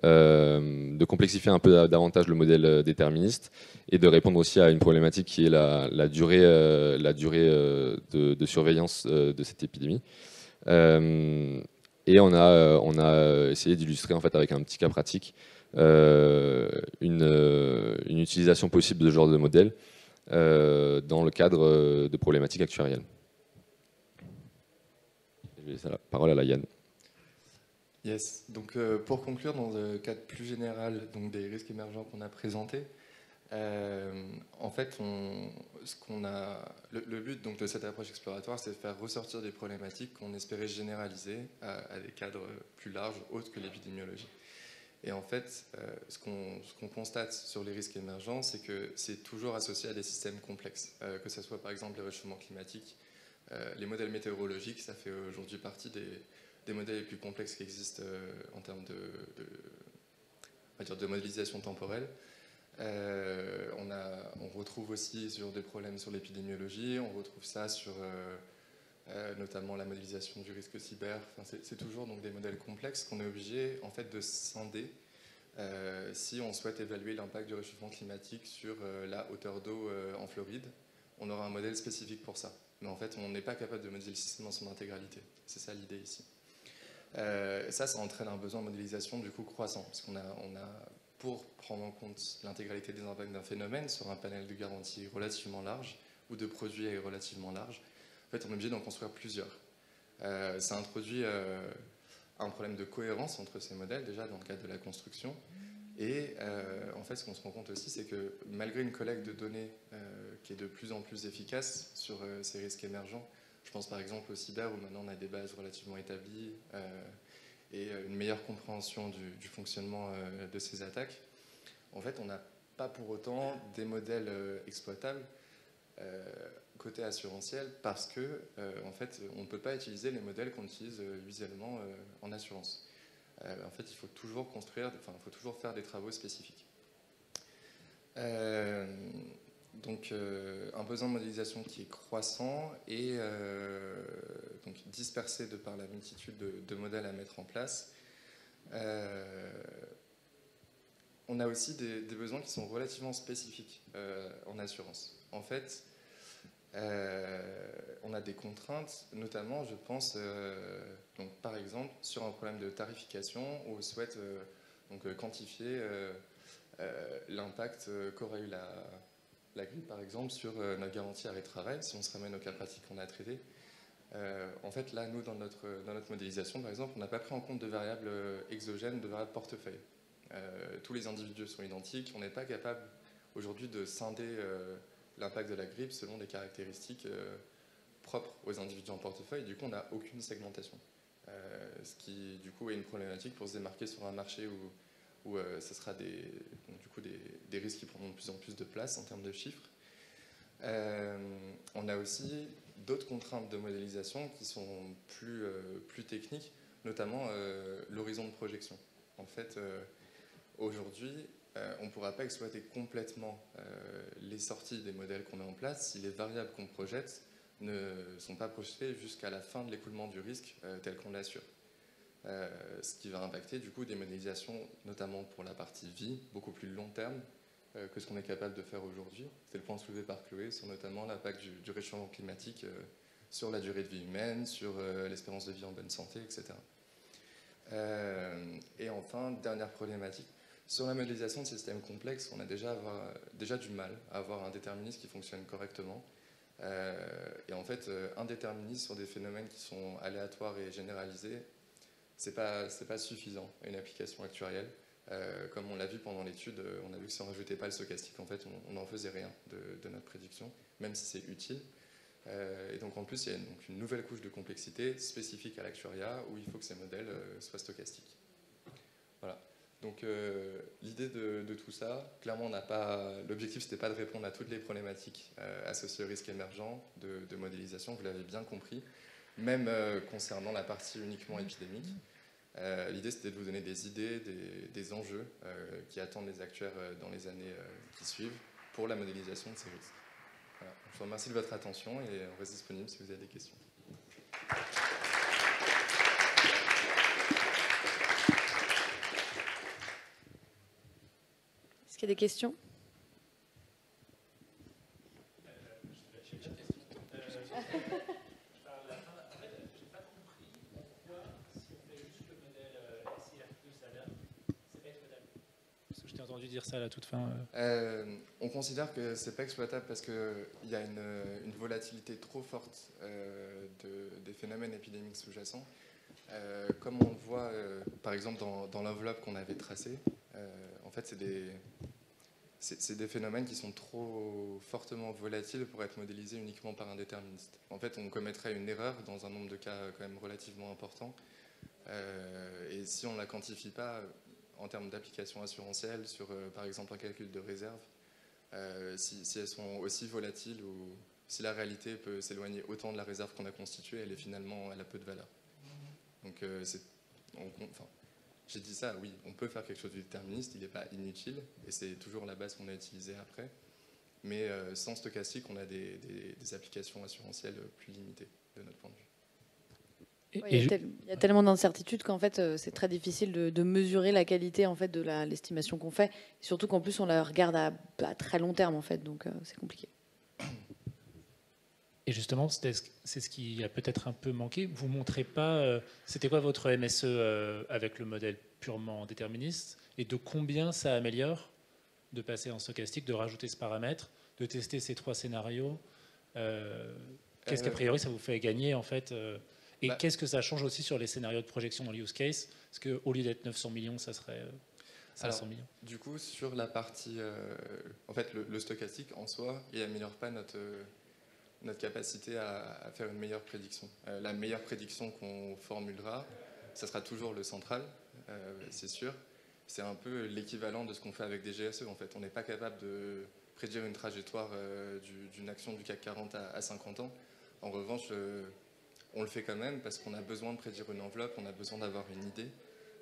de complexifier un peu davantage le modèle déterministe et de répondre aussi à une problématique qui est la durée de surveillance de cette épidémie. Et on a essayé d'illustrer en fait avec un petit cas pratique une utilisation possible de ce genre de modèle dans le cadre de problématiques actuarielles. Je vais laisser la parole à la Yann. Yes. Donc, pour conclure, dans le cadre plus général donc, des risques émergents qu'on a présentés, en fait, le but donc, de cette approche exploratoire, c'est de faire ressortir des problématiques qu'on espérait généraliser à des cadres plus larges, autres que l'épidémiologie. Et en fait, ce qu'on constate sur les risques émergents, c'est que c'est toujours associé à des systèmes complexes, que ce soit par exemple les réchauffements climatiques, les modèles météorologiques, ça fait aujourd'hui partie des modèles les plus complexes qui existent en termes de modélisation temporelle. On retrouve aussi sur des problèmes sur l'épidémiologie, on retrouve ça sur notamment la modélisation du risque cyber. Enfin, c'est toujours donc, des modèles complexes qu'on est obligé en fait, de scinder si on souhaite évaluer l'impact du réchauffement climatique sur la hauteur d'eau en Floride. On aura un modèle spécifique pour ça. Mais en fait, on n'est pas capable de modéliser le système dans son intégralité. C'est ça l'idée ici. Ça entraîne un besoin de modélisation du coup croissant, parce qu'on a, pour prendre en compte l'intégralité des impacts d'un phénomène sur un panel de garanties relativement large ou de produits relativement large, en fait, on est obligé d'en construire plusieurs. Ça introduit un problème de cohérence entre ces modèles, déjà dans le cadre de la construction. Et en fait, ce qu'on se rend compte aussi, c'est que malgré une collecte de données qui est de plus en plus efficace sur ces risques émergents, je pense par exemple au cyber, où maintenant on a des bases relativement établies et une meilleure compréhension du fonctionnement de ces attaques, en fait, on n'a pas pour autant des modèles exploitables côté assurantiel parce que en fait, on ne peut pas utiliser les modèles qu'on utilise visuellement en assurance. En fait, il faut toujours il faut toujours faire des travaux spécifiques. Donc, un besoin de modélisation qui est croissant et donc dispersé de par la multitude de modèles à mettre en place. On a aussi des besoins qui sont relativement spécifiques en assurance. En fait, on a des contraintes, notamment, je pense, donc, par exemple, sur un problème de tarification où on souhaite quantifier l'impact qu'aurait eu la grippe, par exemple, sur notre garantie arrêt-travail, si on se ramène au cas pratique qu'on a traité. En fait, là, nous, dans notre modélisation, par exemple, on n'a pas pris en compte de variables exogènes, de variables portefeuille. Tous les individus sont identiques, on n'est pas capable aujourd'hui de scinder l'impact de la grippe selon des caractéristiques propres aux individus en portefeuille. Du coup, on n'a aucune segmentation. Ce qui, du coup, est une problématique pour se démarquer sur un marché où ce sera des risques qui prendront de plus en plus de place en termes de chiffres. On a aussi d'autres contraintes de modélisation qui sont plus techniques, notamment l'horizon de projection. En fait, aujourd'hui, on ne pourra pas exploiter complètement les sorties des modèles qu'on met en place si les variables qu'on projette ne sont pas projetées jusqu'à la fin de l'écoulement du risque tel qu'on l'assure. Ce qui va impacter du coup des modélisations, notamment pour la partie vie, beaucoup plus long terme que ce qu'on est capable de faire aujourd'hui. C'est le point soulevé par Chloé sur notamment l'impact du réchauffement climatique sur la durée de vie humaine, sur l'espérance de vie en bonne santé, etc. Et enfin, dernière problématique, sur la modélisation de systèmes complexes, on a déjà du mal à avoir un déterminisme qui fonctionne correctement. Et en fait, un déterminisme sur des phénomènes qui sont aléatoires et généralisés, c'est pas suffisant à une application actuarielle. Comme on l'a vu pendant l'étude, on a vu que si on ne rajoutait pas le stochastique, en fait, on n'en faisait rien de notre prédiction, même si c'est utile. Et donc en plus, il y a une nouvelle couche de complexité spécifique à l'actuariat où il faut que ces modèles soient stochastiques. Voilà. Donc l'idée de tout ça, clairement, l'objectif, c'était pas de répondre à toutes les problématiques associées aux risques émergents de modélisation, vous l'avez bien compris, même concernant la partie uniquement épidémique. L'idée, c'était de vous donner des idées, des enjeux qui attendent les actuaires dans les années qui suivent pour la modélisation de ces risques. Voilà. Je vous remercie de votre attention et on reste disponible si vous avez des questions. qu'il y a des questions? Je t'ai entendu dire ça à la toute fin. On considère que c'est pas exploitable parce qu'il y a une volatilité trop forte des phénomènes épidémiques sous-jacents. Comme on le voit par exemple dans l'enveloppe qu'on avait tracée, en fait c'est des phénomènes qui sont trop fortement volatiles pour être modélisés uniquement par un déterministe. En fait, on commettrait une erreur dans un nombre de cas quand même relativement important. Et si on ne la quantifie pas en termes d'application assurantielle sur, par exemple, un calcul de réserve, si elles sont aussi volatiles ou si la réalité peut s'éloigner autant de la réserve qu'on a constituée, elle a peu de valeur. Donc, j'ai dit ça, oui, on peut faire quelque chose de déterministe, il n'est pas inutile, et c'est toujours la base qu'on a utilisée après. Mais sans stochastique, on a des applications assurantielles plus limitées, de notre point de vue. Ouais, il y a tellement d'incertitudes qu'en fait, c'est très difficile de mesurer la qualité en fait, de l'estimation qu'on fait. Et surtout qu'en plus, on la regarde à très long terme, en fait, donc c'est compliqué. Et justement, c'est ce qui a peut-être un peu manqué. Vous ne montrez pas, c'était quoi votre MSE avec le modèle purement déterministe et de combien ça améliore de passer en stochastique, de rajouter ce paramètre, de tester ces 3 scénarios. Qu'est-ce qu'a priori ça vous fait gagner en fait et qu'est-ce que ça change aussi sur les scénarios de projection dans le use case? Parce qu'au lieu d'être 900 millions, ça serait 500 millions. Du coup, sur la partie... en fait, le stochastique en soi, il n'améliore pas notre capacité à faire une meilleure prédiction. La meilleure prédiction qu'on formulera, ça sera toujours le central, c'est sûr. C'est un peu l'équivalent de ce qu'on fait avec des GSE. En fait, on n'est pas capable de prédire une trajectoire d'une action du CAC 40 à 50 ans. En revanche, on le fait quand même parce qu'on a besoin de prédire une enveloppe, on a besoin d'avoir une idée.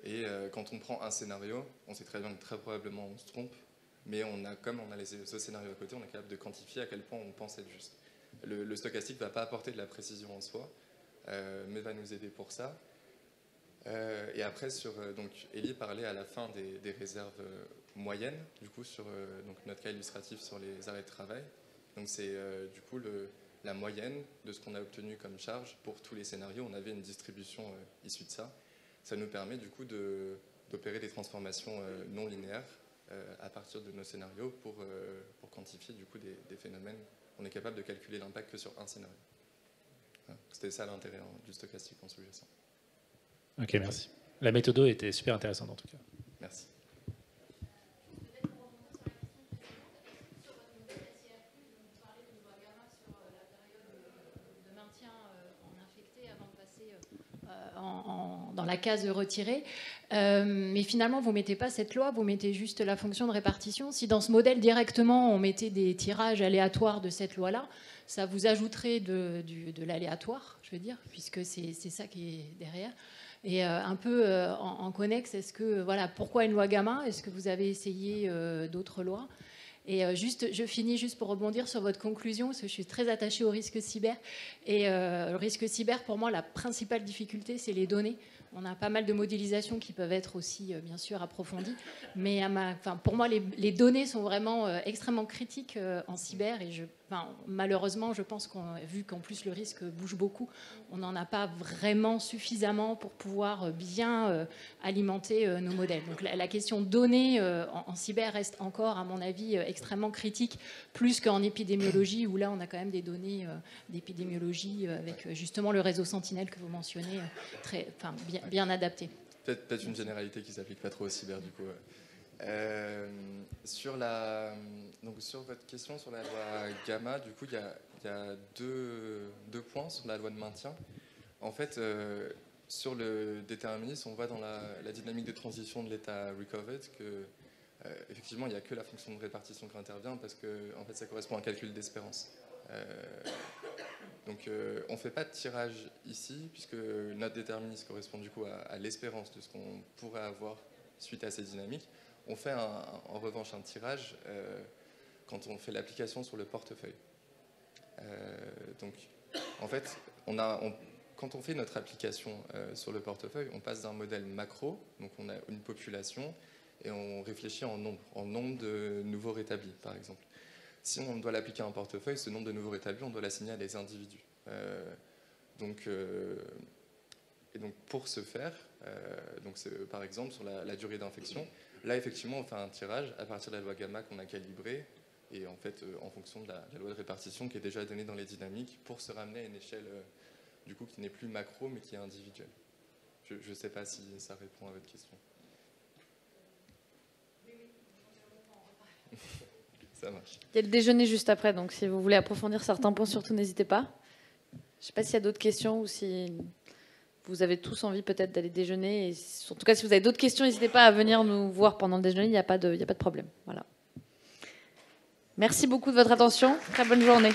Et quand on prend un scénario, on sait très bien que très probablement on se trompe, mais comme on a les autres scénarios à côté, on est capable de quantifier à quel point on pense être juste. Le stochastique ne va pas apporter de la précision en soi, mais va nous aider pour ça. Et après, donc, Elie parlait à la fin des réserves moyennes, du coup, sur donc notre cas illustratif sur les arrêts de travail. Donc c'est du coup la moyenne de ce qu'on a obtenu comme charge pour tous les scénarios. On avait une distribution issue de ça. Ça nous permet du coup d'opérer des transformations non linéaires à partir de nos scénarios pour quantifier du coup des phénomènes. On est capable de calculer l'impact que sur un scénario. C'était ça l'intérêt du stochastique en sous-jacent. Ok, merci. La méthode était super intéressante en tout cas. Merci. Dans la case retirée, mais finalement vous ne mettez pas cette loi, vous mettez juste la fonction de répartition. Si dans ce modèle directement on mettait des tirages aléatoires de cette loi-là, ça vous ajouterait de l'aléatoire, je veux dire, puisque c'est ça qui est derrière. Et un peu en connexe, pourquoi une loi gamma? Est-ce que vous avez essayé d'autres lois? Et je finis juste pour rebondir sur votre conclusion, parce que je suis très attachée au risque cyber. Et le risque cyber, pour moi, la principale difficulté, c'est les données. On a pas mal de modélisations qui peuvent être aussi, bien sûr, approfondies. Mais pour moi, les données sont vraiment extrêmement critiques en cyber. Et malheureusement, je pense vu qu'en plus le risque bouge beaucoup, on n'en a pas vraiment suffisamment pour pouvoir bien alimenter nos modèles. Donc la question données en cyber reste encore, à mon avis, extrêmement critique, plus qu'en épidémiologie, où là, on a quand même des données d'épidémiologie avec justement le réseau Sentinelle que vous mentionnez, bien adapté. Peut-être une généralité qui ne s'applique pas trop au cyber, du coup. Sur votre question sur la loi Gamma, du coup, il y a deux points sur la loi de maintien. En fait, sur le déterminisme, on voit dans la dynamique de transition de l'état recovered que effectivement, il n'y a que la fonction de répartition qui intervient parce que en fait, ça correspond à un calcul d'espérance. Donc, on ne fait pas de tirage ici puisque notre déterminisme correspond du coup à l'espérance de ce qu'on pourrait avoir suite à ces dynamiques. On fait en revanche un tirage quand on fait l'application sur le portefeuille. Donc, en fait, quand on fait notre application sur le portefeuille, on passe d'un modèle macro, donc on a une population, et on réfléchit en nombre de nouveaux rétablis, par exemple. Si on doit l'appliquer à un portefeuille, ce nombre de nouveaux rétablis, on doit l'assigner à des individus. Et donc pour ce faire, par exemple sur la durée d'infection, là effectivement on fait un tirage à partir de la loi Gamma qu'on a calibrée, et en fait en fonction de la loi de répartition qui est déjà donnée dans les dynamiques, pour se ramener à une échelle du coup qui n'est plus macro mais qui est individuelle. Je ne sais pas si ça répond à votre question. Ça marche. Il y a le déjeuner juste après, donc si vous voulez approfondir certains points, surtout n'hésitez pas. Je ne sais pas s'il y a d'autres questions ou si vous avez tous envie peut-être d'aller déjeuner. Et en tout cas, si vous avez d'autres questions, n'hésitez pas à venir nous voir pendant le déjeuner, il n'y a pas de problème. Voilà. Merci beaucoup de votre attention. Très bonne journée.